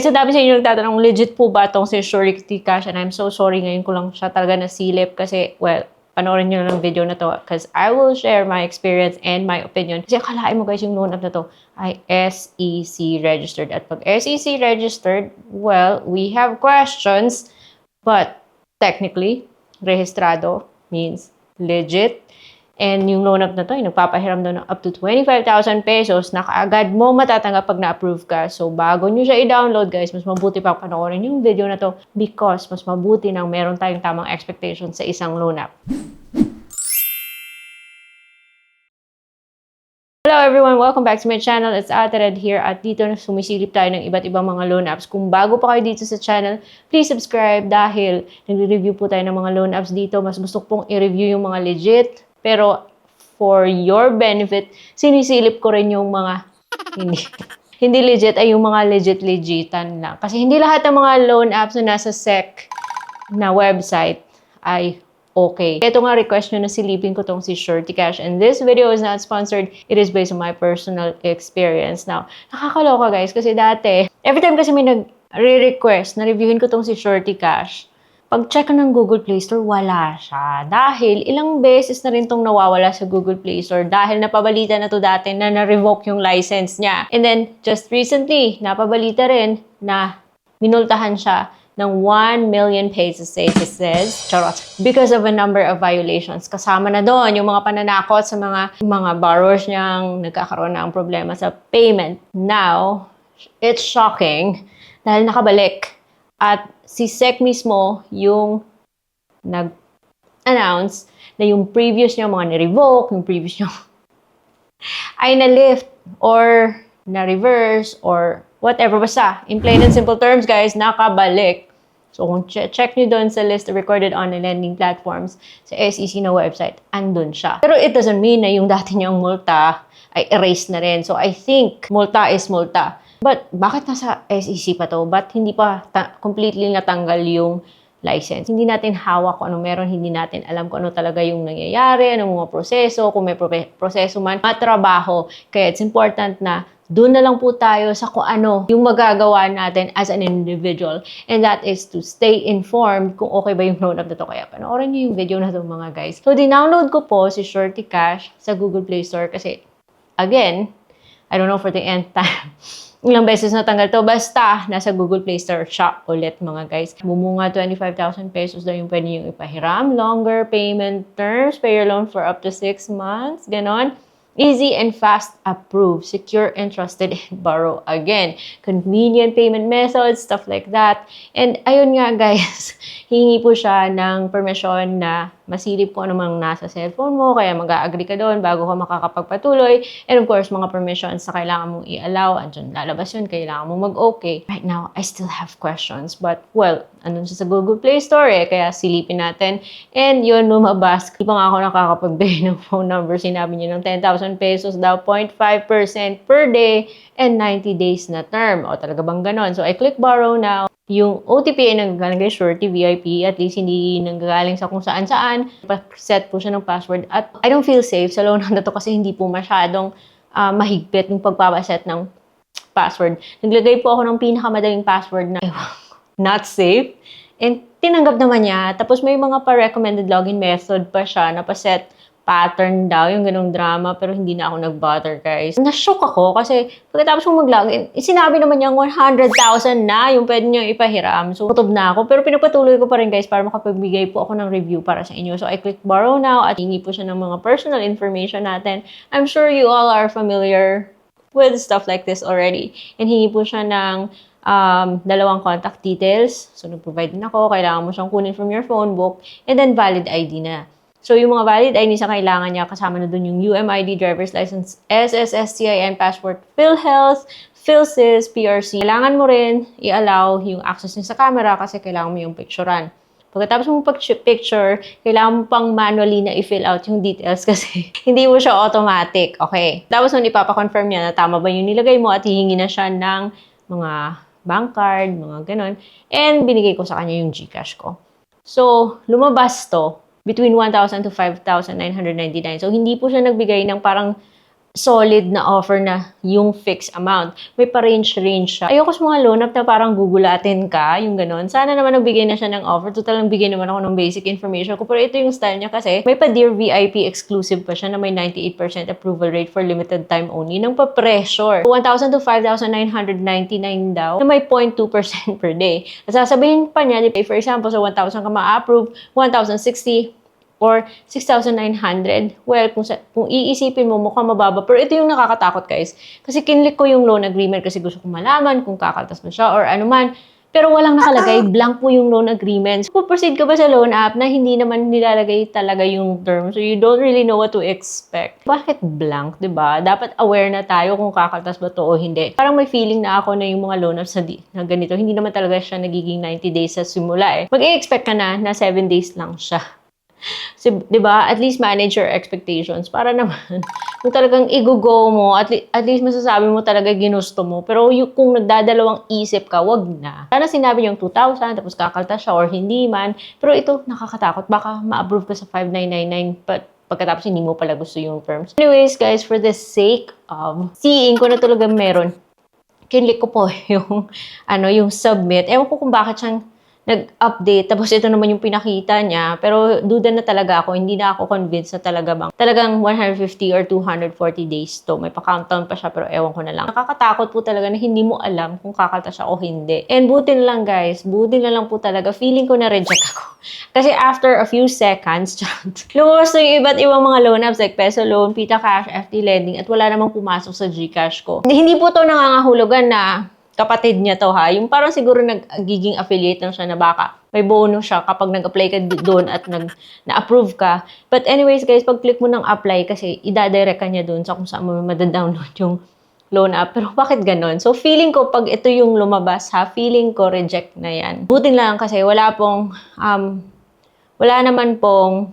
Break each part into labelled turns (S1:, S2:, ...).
S1: Guys, ang dami sa inyo nagtatanong, legit po ba itong si Surety Cash? And I'm so sorry, ngayon ko lang siya talaga nasilip kasi, well, panoorin nyo lang ng video na to because I will share my experience and my opinion. Kasi akalain mo guys, yung loan app na to ay SEC registered. At pag SEC registered, well, we have questions, but technically, rehistrado means legit. And yung loan app na to, yung nagpapahiram daw ng up to 25,000 pesos na kaagad mo matatanggap pag na-approve ka. So, bago nyo siya i-download, guys, mas mabuti pa panoorin yung video na to because mas mabuti nang meron tayong tamang expectation sa isang loan app. Hello everyone! Welcome back to my channel. It's Ate Red here at dito na sumisilip tayo ng iba't ibang mga loan apps. Kung bago pa kayo dito sa channel, please subscribe dahil nagre-review po tayo ng mga loan apps dito. Mas gusto ko pong i-review yung mga legit. Pero for your benefit, sinisilip ko rin yung mga hindi legit ay yung mga legitan lang. Kasi hindi lahat ng mga loan apps na nasa SEC na website ay okay. Ito nga request nyo na silipin ko tong si Surety Cash. And this video is not sponsored. It is based on my personal experience. Now, nakakaloka guys kasi dati, every time kasi may nag-request na reviewin ko tong si Surety Cash, pag-check ng Google Play Store, wala siya. Dahil ilang beses na rin tong nawawala sa Google Play Store dahil napabalita na to dati na na-revoke yung license niya. And then, just recently, napabalita rin na minultahan siya ng 1 million pesos, it says, charot, because of a number of violations. Kasama na doon yung mga pananakot sa mga borrowers niyang nagkakaroon na ang problema sa payment. Now, it's shocking dahil nakabalik. At si SEC mismo yung nag-announce na yung previous niya, mga na-revoke, yung previous niya ay na-lift or na-reverse or whatever. Basta, in plain and simple terms, guys, nakabalik. So, kung check nyo doon sa list of recorded online lending platforms sa SEC na website, andun siya. Pero it doesn't mean na yung dati niyang multa ay erase na rin. So, I think multa is multa. But, bakit nasa SEC pa to? Ba't hindi pa completely natanggal yung license? Hindi natin hawak kung ano meron, hindi natin alam kung ano talaga yung nangyayari, anong mga proseso, kung may proseso man, matrabaho. Kaya it's important na doon na lang po tayo sa kung ano yung magagawa natin as an individual. And that is to stay informed kung okay ba yung loan app na to. Kaya panoorin niyo yung video na to mga guys. So, dinownload ko po si Surety Cash sa Google Play Store kasi, again, I don't know for the nth time, ilang beses natanggal to. Basta, nasa Google Play Store siya ulit mga guys. Bumunga 25,000 pesos daw yung pwede yung ipahiram. Longer payment terms. Pay your loan for up to 6 months. Ganon. Easy and fast approve. Secure and trusted and borrow again. Convenient payment methods, stuff like that. And ayun nga guys, hingi po siya ng permission na masilip ko anumang nasa cellphone mo, kaya mag-a-agree ka doon bago ka makakapagpatuloy. And of course, mga permissions na kailangan mong i-allow, andyan lalabas yun, kailangan mong mag-okay. Right now, I still have questions, but well, andun siya sa Google Play Store kaya silipin natin. And yun, lumabas. Di pa nga ako nakakapagbigay ng phone number. Sinabi niya ng 10,000 pesos daw, 0.5% per day, and 90 days na term. O talaga bang ganon? So, I click borrow now. Yung OTP ay nanggagaling kay Surety VIP, at least hindi nanggagaling sa kung saan-saan. Set po siya ng password. At I don't feel safe sa loan na to kasi hindi po masyadong mahigpit yung pagpapaset ng password. Naglagay po ako ng pinakamadaling password na not safe. And tinanggap naman niya. Tapos may mga pa-recommended login method pa siya na pa-set pattern daw, yung ganong drama, pero hindi na ako nag-bother, guys. Na-shock ako kasi pagkatapos kong mag-login, sinabi naman niyang 100,000 na yung pwede niyang ipahiram. So, kutob na ako. Pero pinagpatuloy ko pa rin, guys, para makapagbigay po ako ng review para sa inyo. So, I click borrow now at hingi po siya ng mga personal information natin. I'm sure you all are familiar with stuff like this already. And hingi po siya ng dalawang contact details. So, nag-provide din ako. Kailangan mo siyang kunin from your phone book. And then, valid ID na. So, yung mga valid ID sa kailangan niya, kasama na dun yung UMID, driver's license, SSSTIN, passport, PhilHealth, PhilSys, PRC. Kailangan mo rin i-allow yung access niya sa camera kasi kailangan mo yung picturean. Pagkatapos mo pag-picture, kailangan mo pang manually na i-fill out yung details kasi hindi mo siya automatic. Okay. Tapos nun ipapakonfirm niya na tama ba yung nilagay mo at hihingi na siya ng mga bank card, mga ganon. And binigay ko sa kanya yung GCash ko. So, lumabas to between 1,000 to 5,999. So, hindi po siya nagbigay ng parang solid na offer na yung fixed amount. May pa-range siya. Ayoko sa mga loan app na parang gugulatin ka, yung ganon. Sana naman nagbigay na siya ng offer. Total, nagbigay naman ako ng basic information ko. Pero ito yung style niya kasi may pa-Dear VIP exclusive pa siya na may 98% approval rate for limited time only ng pa-pressure. 1,000 to 5,999 daw na may 0.2% per day. At sasabihin pa niya, for example, sa 1,000 ka ma-approve, 1,060 or 6,900. Well, kung iisipin mo, mukhang mababa. Pero ito yung nakakatakot, guys. Kasi kinlik ko yung loan agreement kasi gusto ko malaman kung kakaltas mo siya or ano man. Pero walang nakalagay, blank po yung loan agreement. So, proceed ka ba sa loan app na hindi naman nilalagay talaga yung term? So, you don't really know what to expect. Bakit blank, diba? Dapat aware na tayo kung kakaltas ba to o hindi. Parang may feeling na ako na yung mga loan apps na ganito, hindi naman talaga siya nagiging 90 days sa simula eh. Mag-i-expect ka na 7 days lang siya. So, 'di ba? At least manage your expectations para naman kung talagang i-go mo, at least masasabi mo talaga ginusto mo. Pero kung nagdadalawang isip ka, wag na. Sana sinabi yung 2,000 tapos kakaltas siya or hindi man. Pero ito nakakatakot, baka ma-approve ka sa 5,999 pagkatapos hindi mo pala gusto yung terms. Anyways, guys, for the sake of seeing ko na talaga meron, kinlik ko po yung submit. Ewan ko kung bakit siyang nag-update, tapos ito naman yung pinakita niya, pero duda na talaga ako, hindi na ako convinced na talagang 150 or 240 days to. May pa-countdown pa siya, pero ewan ko na lang. Nakakatakot po talaga na hindi mo alam kung kakaltas siya o hindi. And buti na lang, guys, buti na lang po talaga, feeling ko na-reject ako. Kasi after a few seconds, lumabas na yung iba't ibang mga loan apps like Peso Loan, Pita Cash, FT Lending, at wala namang pumasok sa GCash ko. Hindi po to nangangahulugan na kapatid niya to ha. Yung parang siguro nagiging affiliate lang siya na baka may bonus siya kapag nag-apply ka doon at na-approve ka. But anyways guys, pag click mo ng apply kasi idadirect ka niya doon sa kung saan mo madadownload yung loan app. Pero bakit ganon? So feeling ko pag ito yung lumabas ha, feeling ko reject na yan. Buti lang kasi wala naman pong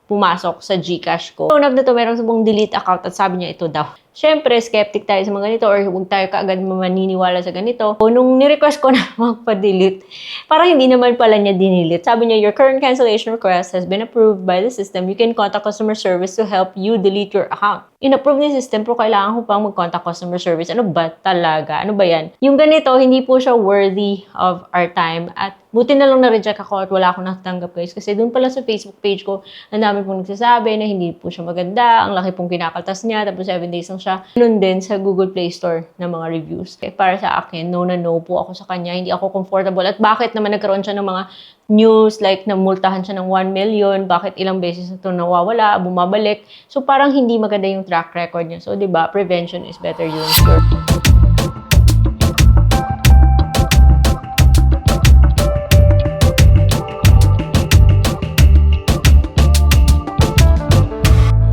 S1: pumasok sa GCash ko. Loan app na to, meron sa pong delete account at sabi niya ito daw. Siyempre, skeptic tayo sa mga ganito or huwag tayo kaagad maniniwala sa ganito. O, nung ni-request ko na magpa-delete, parang hindi naman pala niya dinilit. Sabi niya, your current cancellation request has been approved by the system. You can contact customer service to help you delete your account. In-approve ni system, pero kailangan ko pang mag-contact customer service. Ano ba talaga? Ano ba yan? Yung ganito, hindi po siya worthy of our time. At buti na lang na-reject ako at wala akong natanggap guys. Kasi doon pala sa Facebook page ko, ang dami pong nagsasabi na hindi po siya maganda. Ang laki pong kinakaltas niya. Tapos 7 days lang siya. Ganun din sa Google Play Store na mga reviews. Kaya para sa akin, no na no po ako sa kanya. Hindi ako comfortable. At bakit naman nagkaroon siya ng mga news like namultahan siya ng 1 million, bakit ilang beses na ito nawawala, bumabalik. So parang hindi maganda yung track record niya. So 'di ba, prevention is better yung cure.